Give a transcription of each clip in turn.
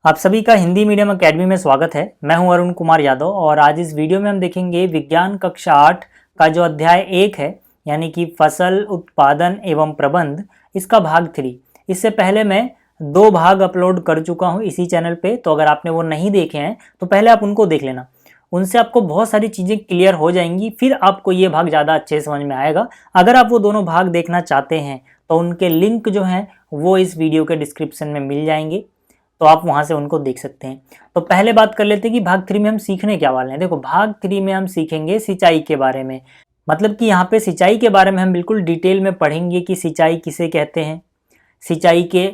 आप सभी का हिंदी मीडियम एकेडमी में स्वागत है। मैं हूं अरुण कुमार यादव और आज इस वीडियो में हम देखेंगे विज्ञान कक्षा 8 का जो अध्याय 1 है, यानी कि फसल उत्पादन एवं प्रबंध, इसका भाग 3। इससे पहले मैं 2 भाग अपलोड कर चुका हूं इसी चैनल पे, तो अगर आपने वो नहीं देखे हैं तो पहले आप उनको देख लेना। उनसे आपको बहुत सारी चीज़ें क्लियर हो जाएंगी, फिर आपको ये भाग ज़्यादा अच्छे समझ में आएगा। अगर आप वो दोनों भाग देखना चाहते हैं तो उनके लिंक जो हैं वो इस वीडियो के डिस्क्रिप्शन में मिल जाएंगे, तो आप वहां से उनको देख सकते हैं। तो पहले बात कर लेते हैं कि भाग 3 में हम सीखने क्या वाले हैं। देखो, भाग 3 में हम सीखेंगे सिंचाई के बारे में। मतलब कि यहाँ पे सिंचाई के बारे में हम बिल्कुल डिटेल में पढ़ेंगे कि सिंचाई किसे कहते हैं, सिंचाई के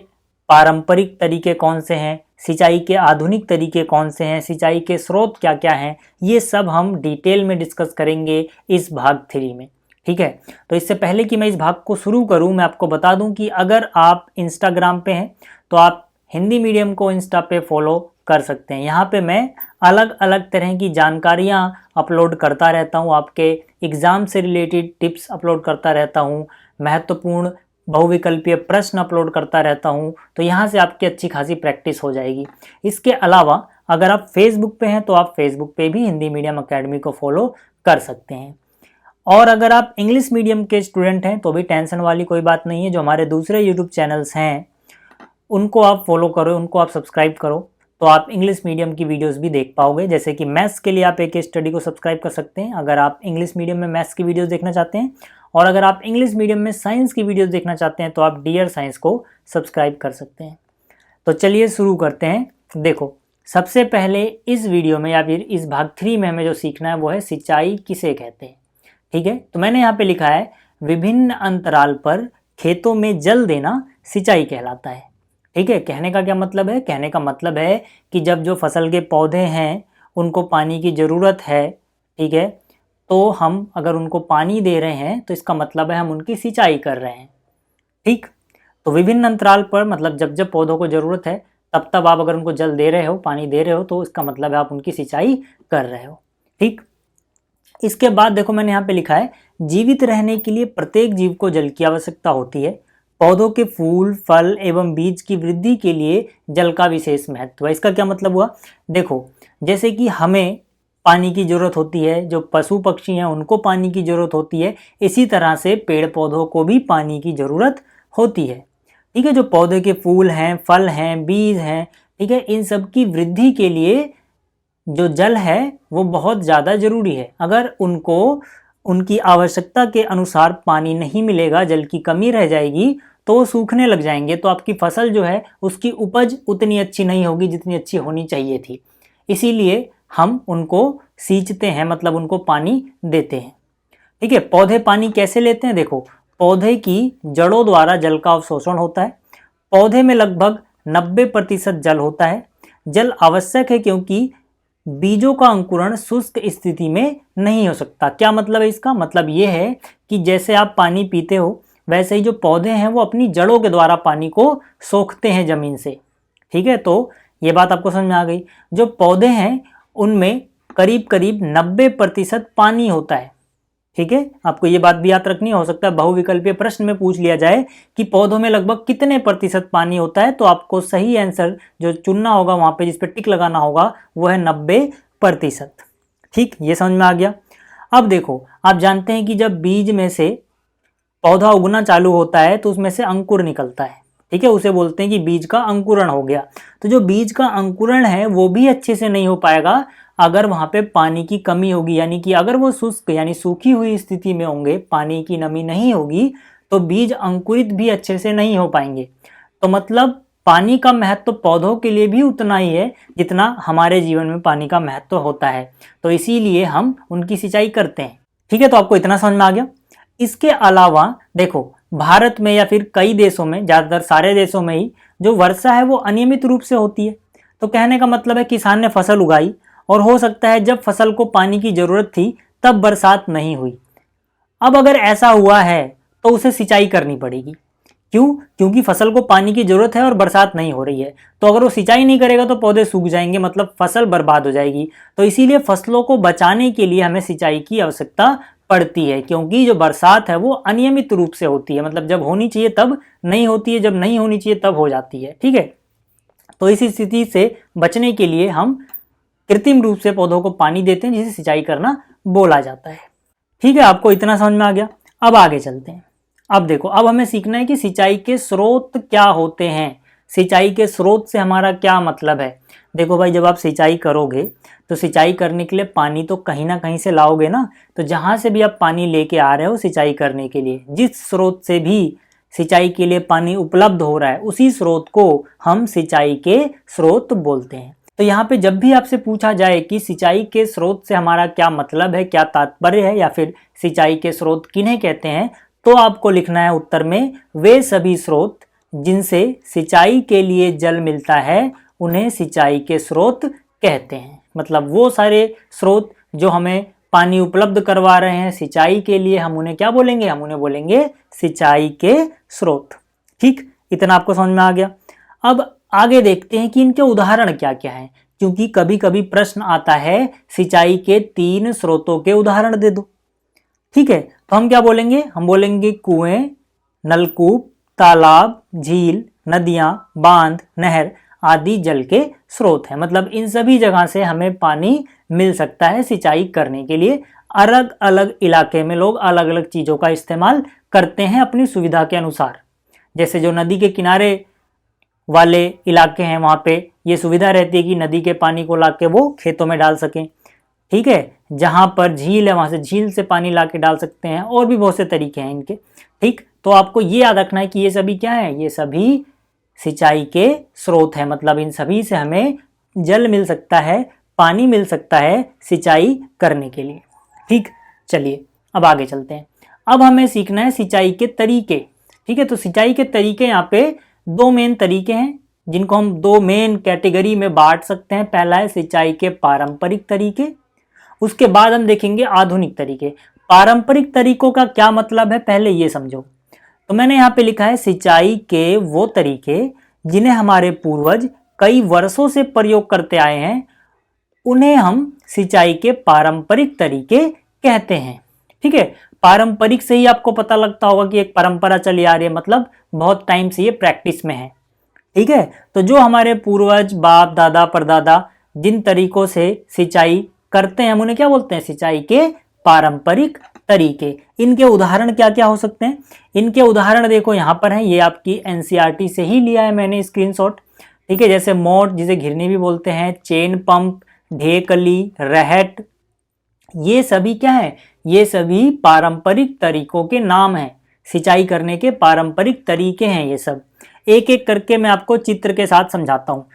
पारंपरिक तरीके कौन से हैं, सिंचाई के आधुनिक तरीके कौन से हैं, सिंचाई के स्रोत क्या क्या हैं, ये सब हम डिटेल में डिस्कस करेंगे इस भाग 3 में। ठीक है, तो इससे पहले कि मैं इस भाग को शुरू करूं, मैं आपको बता दूं कि अगर आप इंस्टाग्राम पे हैं तो आप हिंदी मीडियम को इंस्टा पे फॉलो कर सकते हैं। यहाँ पे मैं अलग अलग तरह की जानकारियाँ अपलोड करता रहता हूँ, आपके एग्ज़ाम से रिलेटेड टिप्स अपलोड करता रहता हूँ, महत्वपूर्ण बहुविकल्पीय प्रश्न अपलोड करता रहता हूँ, तो यहाँ से आपकी अच्छी खासी प्रैक्टिस हो जाएगी। इसके अलावा अगर आप फेसबुक पे हैं तो आप फेसबुक पे भी हिंदी मीडियम एकेडमी को फॉलो कर सकते हैं। और अगर आप इंग्लिश मीडियम के स्टूडेंट हैं तो भी टेंशन वाली कोई बात नहीं है। जो हमारे दूसरे यूट्यूब चैनल्स हैं उनको आप फॉलो करो, उनको आप सब्सक्राइब करो, तो आप इंग्लिश मीडियम की वीडियोस भी देख पाओगे। जैसे कि मैथ्स के लिए आप एक स्टडी को सब्सक्राइब कर सकते हैं अगर आप इंग्लिश मीडियम में मैथ्स की वीडियोस देखना चाहते हैं, और अगर आप इंग्लिश मीडियम में साइंस की वीडियोस देखना चाहते हैं तो आप डियर साइंस को सब्सक्राइब कर सकते हैं। तो चलिए शुरू करते हैं। देखो, सबसे पहले इस वीडियो में या फिर इस भाग 3 में हमें जो सीखना है वो है सिंचाई किसे कहते हैं। ठीक है, तो मैंने यहाँ पे लिखा है विभिन्न अंतराल पर खेतों में जल देना सिंचाई कहलाता है। ठीक है, कहने का क्या मतलब है? कहने का मतलब है कि जब जो फसल के पौधे हैं उनको पानी की ज़रूरत है, ठीक है, तो हम अगर उनको पानी दे रहे हैं तो इसका मतलब है हम उनकी सिंचाई कर रहे हैं। ठीक, तो विभिन्न अंतराल पर मतलब जब जब पौधों को ज़रूरत है तब तब आप अगर उनको जल दे रहे हो, पानी दे रहे हो, तो इसका मतलब है आप उनकी सिंचाई कर रहे हो। ठीक, इसके बाद देखो मैंने यहाँ पे लिखा है जीवित रहने के लिए प्रत्येक जीव को जल की आवश्यकता होती है। पौधों के फूल, फल एवं बीज की वृद्धि के लिए जल का विशेष महत्व है। इसका क्या मतलब हुआ? देखो, जैसे कि हमें पानी की ज़रूरत होती है, जो पशु पक्षी हैं उनको पानी की ज़रूरत होती है, इसी तरह से पेड़ पौधों को भी पानी की ज़रूरत होती है। ठीक है, जो पौधे के फूल हैं, फल हैं, बीज हैं, ठीक है, इन सब की वृद्धि के लिए जो जल है वो बहुत ज़्यादा ज़रूरी है। अगर उनको उनकी आवश्यकता के अनुसार पानी नहीं मिलेगा, जल की कमी रह जाएगी, तो वो सूखने लग जाएंगे, तो आपकी फसल जो है उसकी उपज उतनी अच्छी नहीं होगी जितनी अच्छी होनी चाहिए थी। इसीलिए हम उनको सींचते हैं, मतलब उनको पानी देते हैं। ठीक है, पौधे पानी कैसे लेते हैं? देखो, पौधे की जड़ों द्वारा जल का अवशोषण होता है। पौधे में लगभग 90% जल होता है। जल आवश्यक है क्योंकि बीजों का अंकुरण शुष्क स्थिति में नहीं हो सकता। क्या मतलब है इसका? मतलब ये है कि जैसे आप पानी पीते हो वैसे ही जो पौधे हैं वो अपनी जड़ों के द्वारा पानी को सोखते हैं ज़मीन से। ठीक है, तो ये बात आपको समझ में आ गई। जो पौधे हैं उनमें करीब करीब 90% पानी होता है। ठीक है, आपको ये बात भी याद रखनी हो सकता है बहुविकल्पीय प्रश्न में पूछ लिया जाए कि पौधों में लगभग कितने प्रतिशत पानी होता है, तो आपको सही आंसर जो चुनना होगा, वहां पे जिस पे टिक लगाना होगा, वो है 90%। ठीक, ये समझ में आ गया। अब देखो, आप जानते हैं कि जब बीज में से पौधा उगना चालू होता है तो उसमें से अंकुर निकलता है। ठीक है, उसे बोलते हैं कि बीज का अंकुरण हो गया। तो जो बीज का अंकुरण है वो भी अच्छे से नहीं हो पाएगा अगर वहाँ पे पानी की कमी होगी, यानी कि अगर वो शुष्क यानी सूखी हुई स्थिति में होंगे, पानी की नमी नहीं होगी, तो बीज अंकुरित भी अच्छे से नहीं हो पाएंगे। तो मतलब पानी का महत्व पौधों के लिए भी उतना ही है जितना हमारे जीवन में पानी का महत्व होता है, तो इसीलिए हम उनकी सिंचाई करते हैं। ठीक है, तो आपको इतना समझ में आ गया। इसके अलावा देखो, भारत में या फिर कई देशों में, ज़्यादातर सारे देशों में ही जो वर्षा है वो अनियमित रूप से होती है। तो कहने का मतलब है किसान ने फसल उगाई और हो सकता है जब फसल को पानी की ज़रूरत थी तब बरसात नहीं हुई। अब अगर ऐसा हुआ है तो उसे सिंचाई करनी पड़ेगी। क्यों? क्योंकि फसल को पानी की ज़रूरत है और बरसात नहीं हो रही है, तो अगर वो सिंचाई नहीं करेगा तो पौधे सूख जाएंगे, मतलब फसल बर्बाद हो जाएगी। तो इसीलिए फसलों को बचाने के लिए हमें सिंचाई की आवश्यकता पड़ती है, क्योंकि जो बरसात है वो अनियमित रूप से होती है, मतलब जब होनी चाहिए तब नहीं होती है, जब नहीं होनी चाहिए तब हो जाती है। ठीक है, तो इस स्थिति से बचने के लिए हम कृत्रिम रूप से पौधों को पानी देते हैं, जिसे सिंचाई करना बोला जाता है। ठीक है, आपको इतना समझ में आ गया। अब आगे चलते हैं। अब देखो, अब हमें सीखना है कि सिंचाई के स्रोत क्या होते हैं। सिंचाई के स्रोत से हमारा क्या मतलब है। देखो भाई, जब आप सिंचाई करोगे तो सिंचाई करने के लिए पानी तो कहीं ना कहीं से लाओगे ना। तो जहां से भी आप पानी लेके आ रहे हो सिंचाई करने के लिए, जिस स्रोत से भी सिंचाई के लिए पानी उपलब्ध हो रहा है, उसी स्रोत को हम सिंचाई के स्रोत बोलते हैं। तो यहाँ पे जब भी आपसे पूछा जाए कि सिंचाई के स्रोत से हमारा क्या मतलब है, क्या तात्पर्य है, या फिर सिंचाई के स्रोत किन्हें कहते हैं, तो आपको लिखना है उत्तर में वे सभी स्रोत जिनसे सिंचाई के लिए जल मिलता है, उन्हें सिंचाई के स्रोत कहते हैं। मतलब वो सारे स्रोत जो हमें पानी उपलब्ध करवा रहे हैं सिंचाई के लिए, हम उन्हें क्या बोलेंगे, हम उन्हें बोलेंगे सिंचाई के स्रोत। ठीक, इतना आपको समझ में आ गया। अब आगे देखते हैं कि इनके उदाहरण क्या क्या हैं, क्योंकि कभी कभी प्रश्न आता है सिंचाई के 3 स्रोतों के उदाहरण दे दो। ठीक है, तो हम क्या बोलेंगे, हम बोलेंगे कुएं, नलकूप, तालाब, झील, नदियां, बांध, नहर आदि जल के स्रोत हैं। मतलब इन सभी जगह से हमें पानी मिल सकता है सिंचाई करने के लिए। अलग अलग इलाके में लोग अलग अलग चीज़ों का इस्तेमाल करते हैं अपनी सुविधा के अनुसार। जैसे जो नदी के किनारे वाले इलाके हैं, वहाँ पे ये सुविधा रहती है कि नदी के पानी को लाके वो खेतों में डाल सकें। ठीक है, जहाँ पर झील है वहाँ से झील से पानी लाके डाल सकते हैं, और भी बहुत से तरीके हैं इनके। ठीक, तो आपको ये याद रखना है कि ये सभी क्या है, ये सभी सिंचाई के स्रोत हैं। मतलब इन सभी से हमें जल मिल सकता है, पानी मिल सकता है सिंचाई करने के लिए। ठीक, चलिए अब आगे चलते हैं। अब हमें सीखना है सिंचाई के तरीके। ठीक है, तो सिंचाई के तरीके यहाँ पे 2 मेन तरीके हैं, जिनको हम 2 मेन कैटेगरी में बांट सकते हैं। पहला है सिंचाई के पारंपरिक तरीके, उसके बाद हम देखेंगे आधुनिक तरीके। पारंपरिक तरीकों का क्या मतलब है, पहले ये समझो। तो मैंने यहाँ पे लिखा है सिंचाई के वो तरीके जिन्हें हमारे पूर्वज कई वर्षों से प्रयोग करते आए हैं, उन्हें हम सिंचाई के पारंपरिक तरीके कहते हैं। ठीक है, पारंपरिक से ही आपको पता लगता होगा कि एक परंपरा चली आ रही है, मतलब बहुत टाइम से ये प्रैक्टिस में है। ठीक है, तो जो हमारे पूर्वज, बाप दादा, परदादा जिन तरीकों से सिंचाई करते हैं, हम उन्हें क्या बोलते हैं, सिंचाई के पारंपरिक तरीके। इनके उदाहरण क्या क्या हो सकते हैं, इनके उदाहरण देखो यहाँ पर हैं। ये आपकी एनसीईआरटी से ही लिया है मैंने स्क्रीनशॉट। ठीक है, जैसे मोट, जिसे घिरनी भी बोलते हैं, चेन पंप, ढेकली, रहट, ये सभी क्या है, ये सभी पारंपरिक तरीकों के नाम हैं। सिंचाई करने के पारंपरिक तरीके हैं ये सब। एक एक करके मैं आपको चित्र के साथ समझाता हूँ।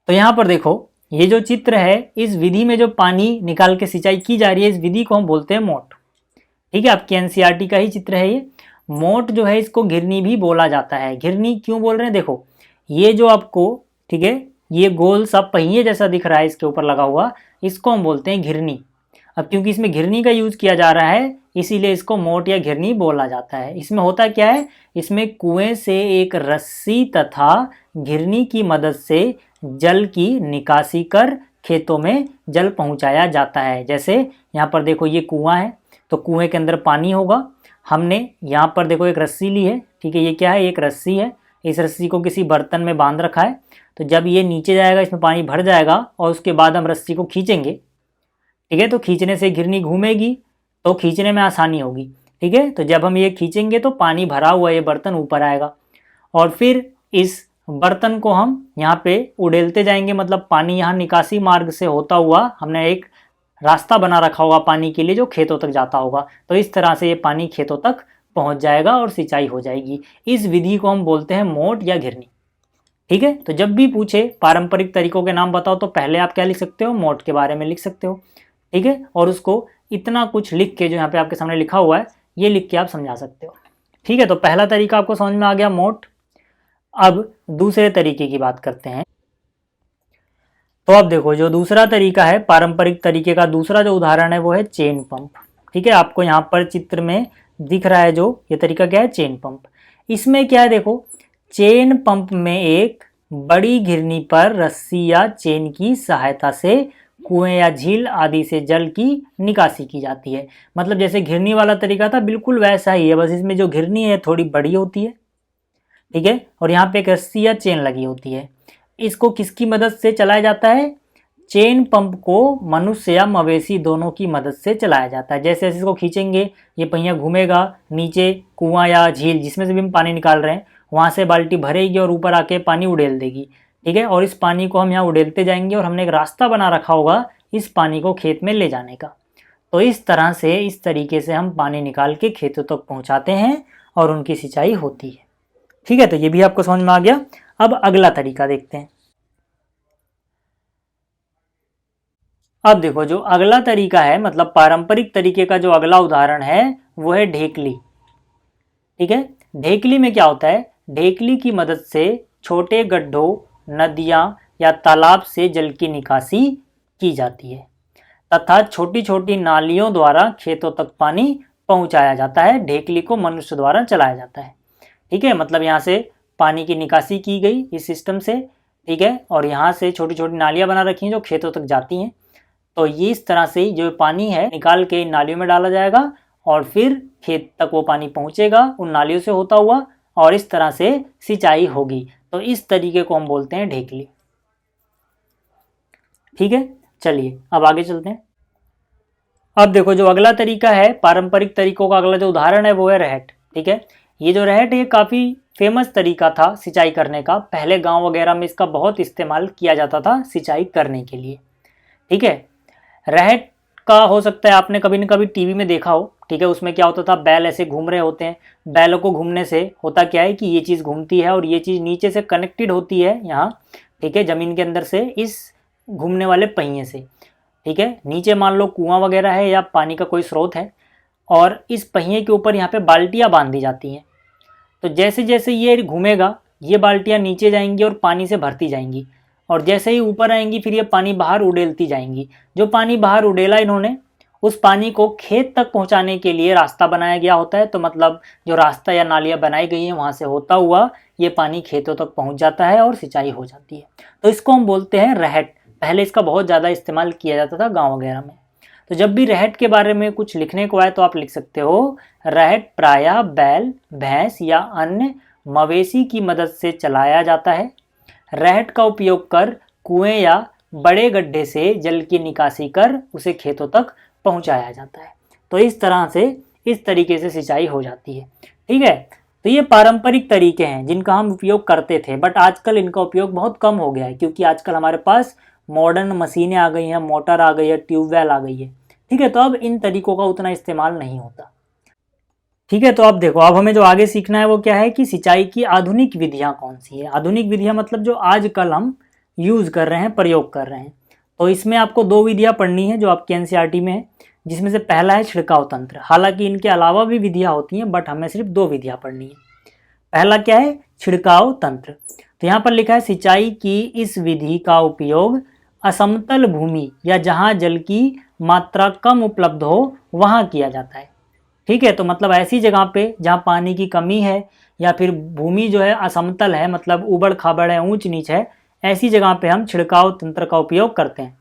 तो यहाँ पर देखो, ये जो चित्र है, इस विधि में जो पानी निकाल के सिंचाई की जा रही है, इस विधि को हम बोलते हैं मोट। ठीक है, आपकी एनसीईआरटी का ही चित्र है ये। मोट जो है, इसको घिरनी भी बोला जाता है। घिरनी क्यों बोल रहे हैं, देखो ये जो आपको, ठीक है, ये गोल सा पहिए जैसा दिख रहा है इसके ऊपर लगा हुआ, इसको हम बोलते हैं घिरनी। अब क्योंकि इसमें घिरनी का यूज किया जा रहा है, इसीलिए इसको मोट या घिरनी बोला जाता है। इसमें होता क्या है, इसमें कुएं से एक रस्सी तथा घिरनी की मदद से जल की निकासी कर खेतों में जल पहुंचाया जाता है। जैसे यहाँ पर देखो, ये कुआं है, तो कुएं के अंदर पानी होगा। हमने यहाँ पर देखो एक रस्सी ली है। ठीक है, ये क्या है, एक रस्सी है। इस रस्सी को किसी बर्तन में बांध रखा है। तो जब ये नीचे जाएगा, इसमें पानी भर जाएगा, और उसके बाद हम रस्सी को खींचेंगे। ठीक है, तो खींचने से घिरनी घूमेगी, तो खींचने में आसानी होगी। ठीक है, तो जब हम ये खींचेंगे तो पानी भरा हुआ ये बर्तन ऊपर आएगा, और फिर इस बर्तन को हम यहाँ पे उड़ेलते जाएंगे। मतलब पानी यहाँ निकासी मार्ग से होता हुआ, हमने एक रास्ता बना रखा होगा पानी के लिए, जो खेतों तक जाता होगा। तो इस तरह से ये पानी खेतों तक पहुँच जाएगा और सिंचाई हो जाएगी। इस विधि को हम बोलते हैं मोट या घिरनी। ठीक है, तो जब भी पूछे पारंपरिक तरीकों के नाम बताओ, तो पहले आप क्या लिख सकते हो, मोट के बारे में लिख सकते हो। ठीक है, और उसको इतना कुछ लिख के, जो यहाँ पे आपके सामने लिखा हुआ है, ये लिख के आप समझा सकते हो। ठीक है, तो पहला तरीका आपको समझ में आ गया, मोट। अब दूसरे तरीके की बात करते हैं। तो अब देखो, जो दूसरा तरीका है, पारंपरिक तरीके का दूसरा जो उदाहरण है, वो है चेन पंप। ठीक है, आपको यहाँ पर चित्र में दिख रहा है जो ये तरीका, क्या है, चेन पंप। इसमें क्या है, देखो चेन पंप में एक बड़ी घिरनी पर रस्सी या चेन की सहायता से कुएं या झील आदि से जल की निकासी की जाती है। मतलब जैसे घिरनी वाला तरीका था, बिल्कुल वैसा ही है, बस इसमें जो घिरनी है थोड़ी बड़ी होती है। ठीक है, और यहाँ पे एक रस्सी या चेन लगी होती है। इसको किसकी मदद से चलाया जाता है? चेन पंप को मनुष्य या मवेशी दोनों की मदद से चलाया जाता है। जैसे जैसे इसको खींचेंगे ये पहिया घूमेगा, नीचे कुआं या झील जिसमें से भी हम पानी निकाल रहे हैं वहाँ से बाल्टी भरेगी और ऊपर आके पानी उड़ेल देगी, ठीक है। और इस पानी को हम यहाँ उड़ेलते जाएंगे और हमने एक रास्ता बना रखा होगा इस पानी को खेत में ले जाने का। तो इस तरह से, इस तरीके से हम पानी निकाल के खेतों तक पहुँचाते हैं और उनकी सिंचाई होती है, ठीक है। तो ये भी आपको समझ में आ गया। अब अगला तरीका देखते हैं। अब देखो जो अगला तरीका है, मतलब पारंपरिक तरीके का जो अगला उदाहरण है वो है ढेकली, ठीक है। ढेकली में क्या होता है? ढेकली की मदद से छोटे गड्ढों, नदियाँ या तालाब से जल की निकासी की जाती है तथा छोटी छोटी नालियों द्वारा खेतों तक पानी पहुंचाया जाता है। ढेकली को मनुष्य द्वारा चलाया जाता है, ठीक है। मतलब यहाँ से पानी की निकासी की गई इस सिस्टम से, ठीक है। और यहाँ से छोटी छोटी नालियाँ बना रखी हैं जो खेतों तक जाती हैं। तो ये इस तरह से जो पानी है निकाल के इन नालियों में डाला जाएगा और फिर खेत तक वो पानी पहुँचेगा उन नालियों से होता हुआ, और इस तरह से सिंचाई होगी। तो इस तरीके को हम बोलते हैं ढेकली, ठीक है। चलिए अब आगे चलते हैं। अब देखो जो अगला तरीका है, पारंपरिक तरीकों का अगला जो उदाहरण है वो है रहट, ठीक है। ये जो रहट है काफ़ी फेमस तरीका था सिंचाई करने का। पहले गांव वगैरह में इसका बहुत इस्तेमाल किया जाता था सिंचाई करने के लिए, ठीक है। रहट का हो सकता है आपने कभी न कभी टीवी में देखा हो, ठीक है। उसमें क्या होता था, बैल ऐसे घूम रहे होते हैं। बैलों को घूमने से होता क्या है कि ये चीज़ घूमती है और ये चीज़ नीचे से कनेक्टेड होती है यहाँ, ठीक है, ज़मीन के अंदर से इस घूमने वाले पहिए से, ठीक है। नीचे मान लो कुआं वगैरह है या पानी का कोई स्रोत है और इस पहिए के ऊपर यहाँ पे बाल्टियाँ बांध दी जाती हैं। तो जैसे जैसे ये घूमेगा ये बाल्टियाँ नीचे जाएंगी और पानी से भरती जाएंगी, और जैसे ही ऊपर आएंगी फिर ये पानी बाहर उड़ेलती जाएंगी। जो पानी बाहर उड़ेला इन्होंने, उस पानी को खेत तक पहुंचाने के लिए रास्ता बनाया गया होता है। तो मतलब जो रास्ता या नालियाँ बनाई गई हैं वहाँ से होता हुआ ये पानी खेतों तक पहुँच जाता है और सिंचाई हो जाती है। तो इसको हम बोलते हैं रहट। पहले इसका बहुत ज़्यादा इस्तेमाल किया जाता था गाँव वगैरह में। तो जब भी रहट के बारे में कुछ लिखने को आए तो आप लिख सकते हो, रहट प्रायः बैल, भैंस या अन्य मवेशी की मदद से चलाया जाता है। रहट का उपयोग कर कुएं या बड़े गड्ढे से जल की निकासी कर उसे खेतों तक पहुंचाया जाता है। तो इस तरह से, इस तरीके से सिंचाई हो जाती है, ठीक है। तो ये पारंपरिक तरीके हैं जिनका हम उपयोग करते थे, बट आजकल इनका उपयोग बहुत कम हो गया है क्योंकि आजकल हमारे पास मॉडर्न मशीनें आ गई हैं, मोटर आ गई है, ट्यूबवेल आ गई है, ठीक है। तो अब इन तरीकों का उतना इस्तेमाल नहीं होता, ठीक है। तो अब देखो, अब हमें जो आगे सीखना है वो क्या है कि सिंचाई की आधुनिक विधियां कौन सी है। आधुनिक विधियां मतलब जो आजकल हम यूज़ कर रहे हैं, प्रयोग कर रहे हैं। तो इसमें आपको दो विधियां पढ़नी है जो आपके एनसीईआरटी में है, जिसमें से पहला है छिड़काव तंत्र। हालांकि इनके अलावा भी विधियां होती हैं बट हमें सिर्फ दो विधियां पढ़नी है। पहला क्या है? छिड़काव तंत्र। तो यहाँ पर लिखा है सिंचाई की इस विधि का उपयोग असमतल भूमि या जहाँ जल की मात्रा कम उपलब्ध हो वहाँ किया जाता है, ठीक है। तो मतलब ऐसी जगह पे जहाँ पानी की कमी है या फिर भूमि जो है असमतल है, मतलब उबड़ खाबड़ है, ऊंच नीच है, ऐसी जगह पे हम छिड़काव तंत्र का उपयोग करते हैं,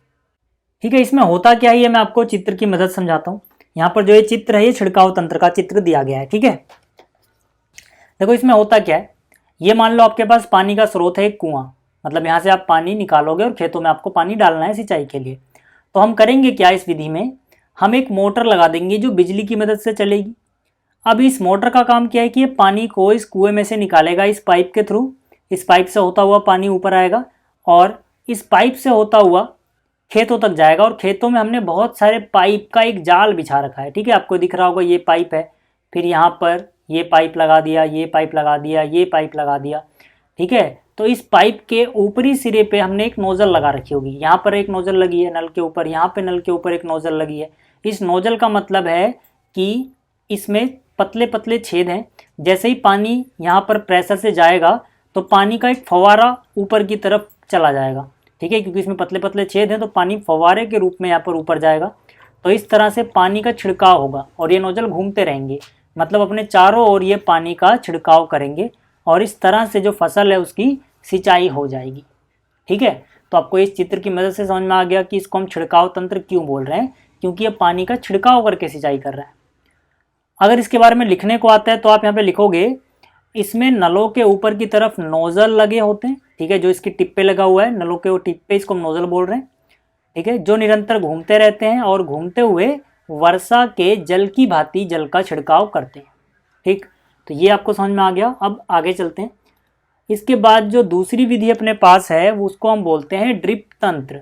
ठीक है। इसमें होता क्या है ये मैं आपको चित्र की मदद समझाता हूँ। यहाँ पर जो ये चित्र है ये छिड़काव तंत्र का चित्र दिया गया है, ठीक है। देखो इसमें होता क्या है, ये मान लो आपके पास पानी का स्रोत है एक कुआं, मतलब यहाँ से आप पानी निकालोगे और खेतों में आपको पानी डालना है सिंचाई के लिए। तो हम करेंगे क्या इस विधि में, हम एक मोटर लगा देंगे जो बिजली की मदद से चलेगी। अब इस मोटर का काम क्या है कि ये पानी को इस कुएं में से निकालेगा इस पाइप के थ्रू। इस पाइप से होता हुआ पानी ऊपर आएगा और इस पाइप से होता हुआ खेतों तक जाएगा, और खेतों में हमने बहुत सारे पाइप का एक जाल बिछा रखा है, ठीक है। आपको दिख रहा होगा ये पाइप है, फिर यहाँ पर ये पाइप लगा दिया, ये पाइप लगा दिया, ये पाइप लगा दिया, ठीक है। तो इस पाइप के ऊपरी सिरे पे हमने एक नोजल लगा रखी होगी। यहाँ पर एक नोजल लगी है नल के ऊपर, यहाँ पे नल के ऊपर एक नोजल लगी है। इस नोजल का मतलब है कि इसमें पतले पतले छेद हैं। जैसे ही पानी यहाँ पर प्रेशर से जाएगा तो पानी का एक फव्वारा ऊपर की तरफ चला जाएगा, ठीक है, क्योंकि इसमें पतले पतले छेद हैं तो पानी फव्वारे के रूप में यहाँ पर ऊपर जाएगा। तो इस तरह से पानी का छिड़काव होगा और ये नोजल घूमते रहेंगे, मतलब अपने चारों ओर ये पानी का छिड़काव करेंगे और इस तरह से जो फसल है उसकी सिंचाई हो जाएगी, ठीक है। तो आपको इस चित्र की मदद से समझ में आ गया कि इसको हम छिड़काव तंत्र क्यों बोल रहे हैं, क्योंकि ये पानी का छिड़काव करके सिंचाई कर रहा है। अगर इसके बारे में लिखने को आता है तो आप यहाँ पे लिखोगे इसमें नलों के ऊपर की तरफ नोजल लगे होते हैं, ठीक है, जो इसकी टिप पे लगा हुआ है, नलों के वो टिप पे, इसको हम नोजल बोल रहे हैं, ठीक है, जो निरंतर घूमते रहते हैं और घूमते हुए वर्षा के जल की भांति जल का छिड़काव करते हैं। ठीक, तो ये आपको समझ में आ गया। अब आगे चलते हैं। इसके बाद जो दूसरी विधि अपने पास है वो उसको हम बोलते हैं ड्रिप तंत्र।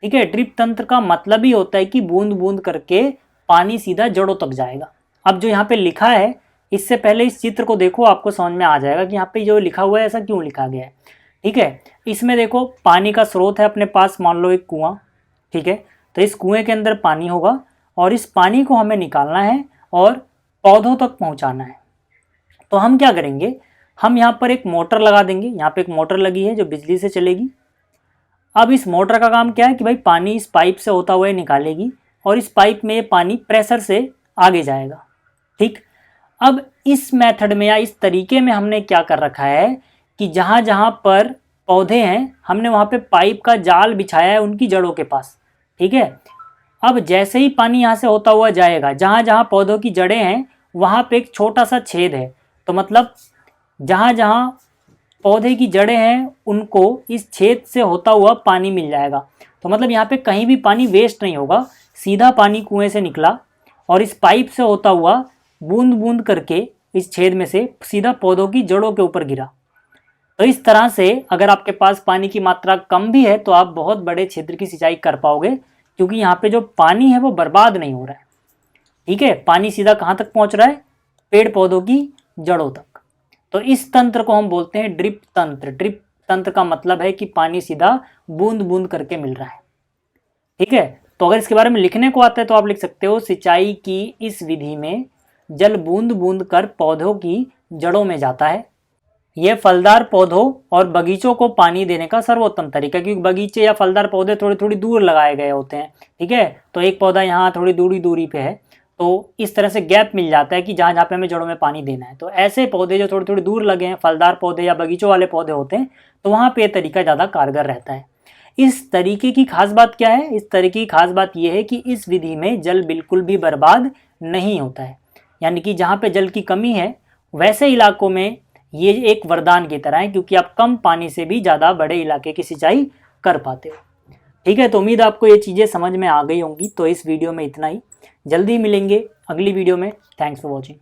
ठीक है, ड्रिप तंत्र का मतलब ही होता है कि बूंद बूंद करके पानी सीधा जड़ों तक जाएगा। अब जो यहाँ पे लिखा है, इससे पहले इस चित्र को देखो, आपको समझ में आ जाएगा कि यहाँ पे जो लिखा हुआ है ऐसा क्यों लिखा गया है। ठीक है, इसमें देखो पानी का स्रोत है अपने पास, मान लो एक कुआं, ठीक है, तो इस कुएं के अंदर पानी होगा और इस पानी को हमें निकालना है और पौधों तक पहुंचाना है। तो हम क्या करेंगे, हम यहाँ पर एक मोटर लगा देंगे। यहाँ पे एक मोटर लगी है जो बिजली से चलेगी। अब इस मोटर का काम क्या है कि भाई पानी इस पाइप से होता हुआ निकालेगी और इस पाइप में ये पानी प्रेशर से आगे जाएगा। ठीक, अब इस मेथड में या इस तरीके में हमने क्या कर रखा है कि जहाँ जहाँ पर पौधे हैं हमने वहाँ पे पाइप का जाल बिछाया है उनकी जड़ों के पास। ठीक है, अब जैसे ही पानी यहाँ से होता हुआ जाएगा, जहाँ जहाँ पौधों की जड़ें हैं वहाँ पे एक छोटा सा छेद है, तो मतलब जहाँ जहाँ पौधे की जड़ें हैं उनको इस छेद से होता हुआ पानी मिल जाएगा। तो मतलब यहाँ पे कहीं भी पानी वेस्ट नहीं होगा, सीधा पानी कुएं से निकला और इस पाइप से होता हुआ बूंद बूंद करके इस छेद में से सीधा पौधों की जड़ों के ऊपर गिरा। तो इस तरह से अगर आपके पास पानी की मात्रा कम भी है तो आप बहुत बड़े क्षेत्र की सिंचाई कर पाओगे, क्योंकि यहाँ पे जो पानी है वो बर्बाद नहीं हो रहा है। ठीक है, पानी सीधा कहाँ तक पहुँच रहा है, पेड़ पौधों की जड़ों तक। तो इस तंत्र को हम बोलते हैं ड्रिप तंत्र। ड्रिप तंत्र का मतलब है कि पानी सीधा बूंद बूंद करके मिल रहा है। ठीक है, तो अगर इसके बारे में लिखने को आता है तो आप लिख सकते हो, सिंचाई की इस विधि में जल बूंद बूंद कर पौधों की जड़ों में जाता है। यह फलदार पौधों और बगीचों को पानी देने का सर्वोत्तम तरीका, क्योंकि बगीचे या फलदार पौधे थोड़ी थोड़ी दूर लगाए गए होते हैं। ठीक है, तो एक पौधा यहाँ थोड़ी दूरी दूरी पे है, तो इस तरह से गैप मिल जाता है कि जहाँ जहाँ पे हमें जड़ों में पानी देना है। तो ऐसे पौधे जो थोड़ी थोड़ी दूर लगे हैं, फलदार पौधे या बगीचों वाले पौधे होते हैं, तो वहाँ पे ये तरीका ज़्यादा कारगर रहता है। इस तरीके की खास बात क्या है, इस तरीके की खास बात यह है कि इस विधि में जल बिल्कुल भी बर्बाद नहीं होता है। यानी कि जहाँ पे जल की कमी है वैसे इलाकों में ये एक वरदान की तरह है, क्योंकि आप कम पानी से भी ज़्यादा बड़े इलाके की सिंचाई कर पाते हो। ठीक है, तो उम्मीद आपको ये चीज़ें समझ में आ गई होंगी। तो इस वीडियो में इतना ही, जल्दी मिलेंगे अगली वीडियो में। Thanks for watching.